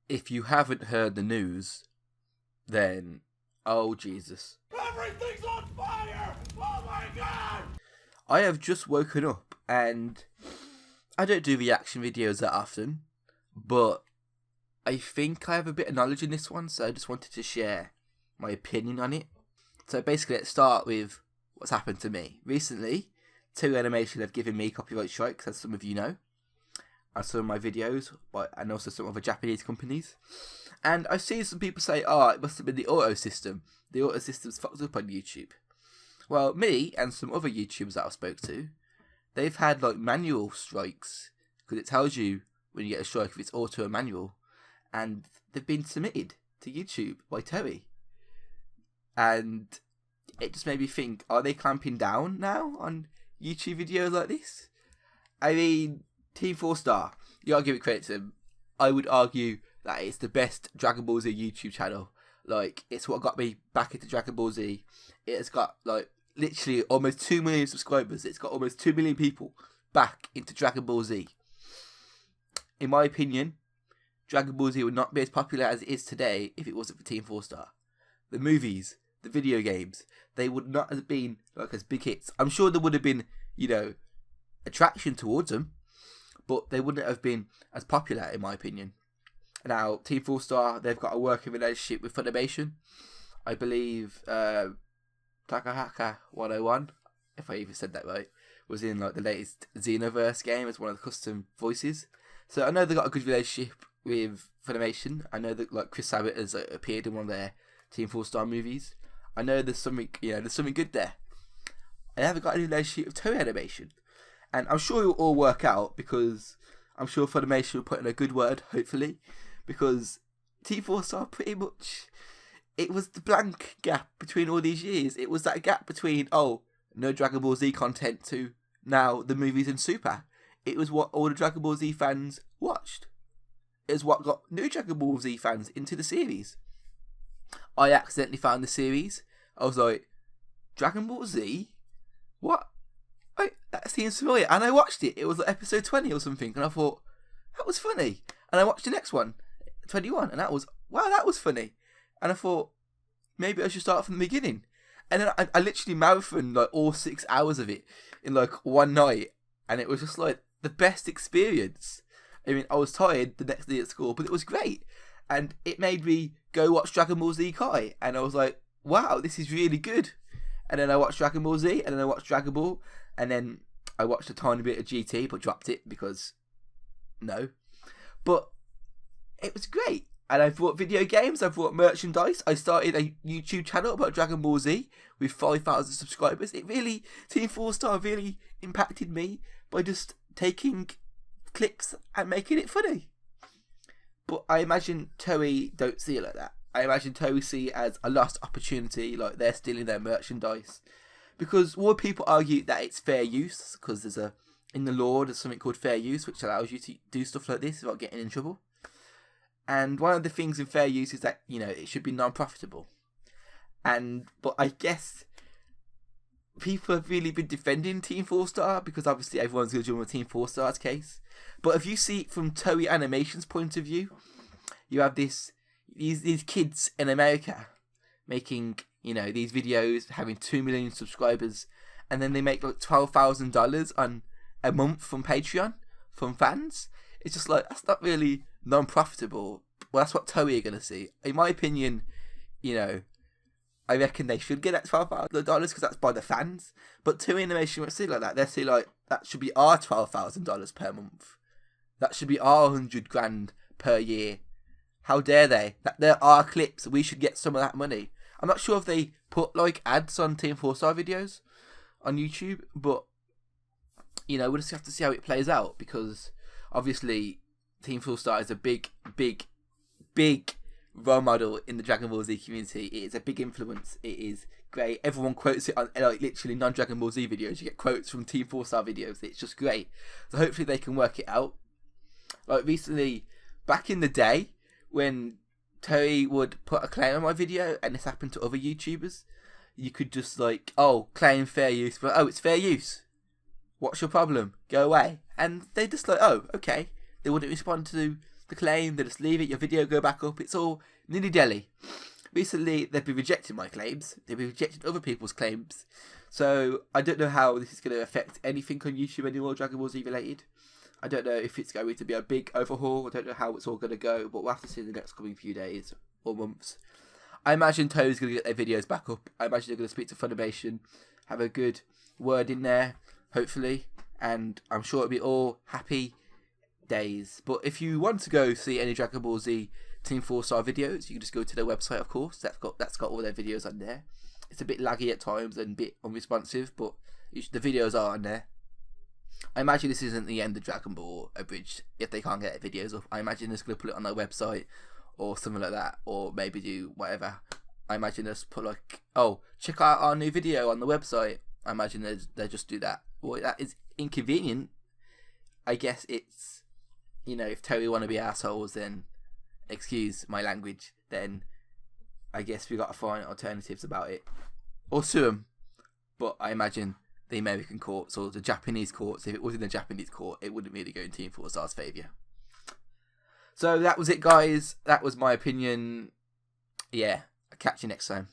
if you haven't heard the news, then, oh Jesus. Everything's on fire! Oh my god! I have just woken up, and I don't do reaction videos that often, but I think I have a bit of knowledge in this one, so I just wanted to share my opinion on it. So basically, let's start with what's happened to me. Recently, Toei Animation have given me copyright strikes, as some of you know, on some of my videos, and also some other Japanese companies. And I've seen some people say, oh, it must have been the auto system. The auto system's fucked up on YouTube. Well, me and some other YouTubers that I spoke to, they've had like manual strikes, because it tells you when you get a strike if it's auto or manual, and they've been submitted to YouTube by Toei. And it just made me think, are they clamping down now on YouTube videos like this? I mean, Team 4 Star, you gotta give it credit to them. I would argue that it's the best Dragon Ball Z YouTube channel. Like, it's what got me back into Dragon Ball Z. It has got, like, literally almost 2 million subscribers. It's got almost 2 million people back into Dragon Ball Z. In my opinion, Dragon Ball Z would not be as popular as it is today if it wasn't for Team 4 Star. The movies, the video games, they would not have been like as big hits. I'm sure there would have been, attraction towards them, but they wouldn't have been as popular, in my opinion. Now, Team 4 Star, they've got a working relationship with Funimation. I believe Takahaka 101, if I even said that right, was in like the latest Xenoverse game as one of the custom voices. So I know they've got a good relationship with Funimation. I know that like Chris Sabat has appeared in one of their Team 4 Star movies. I know there's something, there's something good there. I haven't got any relationship with Toei Animation. And I'm sure it'll all work out, because I'm sure Funimation will put in a good word, hopefully. Because Team 4 Star pretty much, it was the blank gap between all these years. It was that gap between, no Dragon Ball Z content, to now the movies in Super. It was what all the Dragon Ball Z fans watched. It was what got new Dragon Ball Z fans into the series. I accidentally found the series. I was like, Dragon Ball Z? What? That seems familiar. And I watched it. It was like episode 20 or something. And I thought, that was funny. And I watched the next one, 21. And that was, wow, that was funny. And I thought, maybe I should start from the beginning. And then I literally marathoned like all 6 hours of it in like one night. And it was just like the best experience. I mean, I was tired the next day at school, but it was great. And it made me go watch Dragon Ball Z Kai. And I was like, wow, this is really good. And then I watched Dragon Ball Z, and then I watched Dragon Ball, and then I watched a tiny bit of GT, but dropped it because no. But it was great. And I've bought video games, I've bought merchandise. I started a YouTube channel about Dragon Ball Z with 5,000 subscribers. It really, Team 4 Star really impacted me by just taking clips and making it funny. But I imagine Toei don't see it like that. I imagine Toei see it as a lost opportunity, like they're stealing their merchandise. Because more people argue that it's fair use, because in the law there's something called fair use, which allows you to do stuff like this without getting in trouble. And one of the things in fair use is that, it should be non-profitable. But I guess people have really been defending Team 4 Star, because obviously everyone's going to join Team 4 Star's case. But if you see it from Toei Animation's point of view, you have these kids in America making, these videos, having 2 million subscribers, and then they make like $12,000 on a month from Patreon, from fans. It's just like, that's not really non-profitable. Well, that's what Toei are going to see. In my opinion, I reckon they should get that $12,000 because that's by the fans. But Toei Animation won't see it like that. They'll see like, that should be our $12,000 per month. That should be our $100,000 per year. How dare they? They're our clips. We should get some of that money. I'm not sure if they put like ads on Team 4 Star videos on YouTube, but we'll just have to see how it plays out, because obviously Team 4 Star is a big role model in the Dragon Ball Z community. It is a big influence. It is great. Everyone quotes it on like literally non-Dragon Ball Z videos. You get quotes from Team 4 Star videos. It's just great. So hopefully they can work it out. Like recently, back in the day, when Toei would put a claim on my video, and this happened to other YouTubers, you could just like, claim fair use, but it's fair use. What's your problem? Go away. And they just like, okay. They wouldn't respond to the claim, they just leave it, your video go back up, it's all nilly-delly. Recently, they've been rejecting my claims, they've been rejecting other people's claims, so I don't know how this is going to affect anything on YouTube anymore, Dragon Ball Z related. I don't know if it's going to be a big overhaul, I don't know how it's all going to go, but we'll have to see in the next coming few days or months. I imagine Toei's going to get their videos back up, I imagine they're going to speak to Funimation, have a good word in there, hopefully, and I'm sure it'll be all happy days. But if you want to go see any Dragon Ball Z Team 4-Star videos, you can just go to their website, of course. That's got all their videos on there. It's a bit laggy at times and a bit unresponsive, but the videos are on there. I imagine this isn't the end of Dragon Ball Abridged if they can't get their videos up. I imagine they're going to put it on their website or something like that, or maybe do whatever. I imagine they'll put like, oh, check out our new video on the website. I imagine they just do that. Well, that is inconvenient. I guess it's, you know, if Toei want to be assholes, then excuse my language, then I guess we got to find alternatives about it. Or sue them. But I imagine the American courts or the Japanese courts, if it was in the Japanese court, it wouldn't really go in Team 4-Star's favour. So that was it, guys. That was my opinion. Yeah, I'll catch you next time.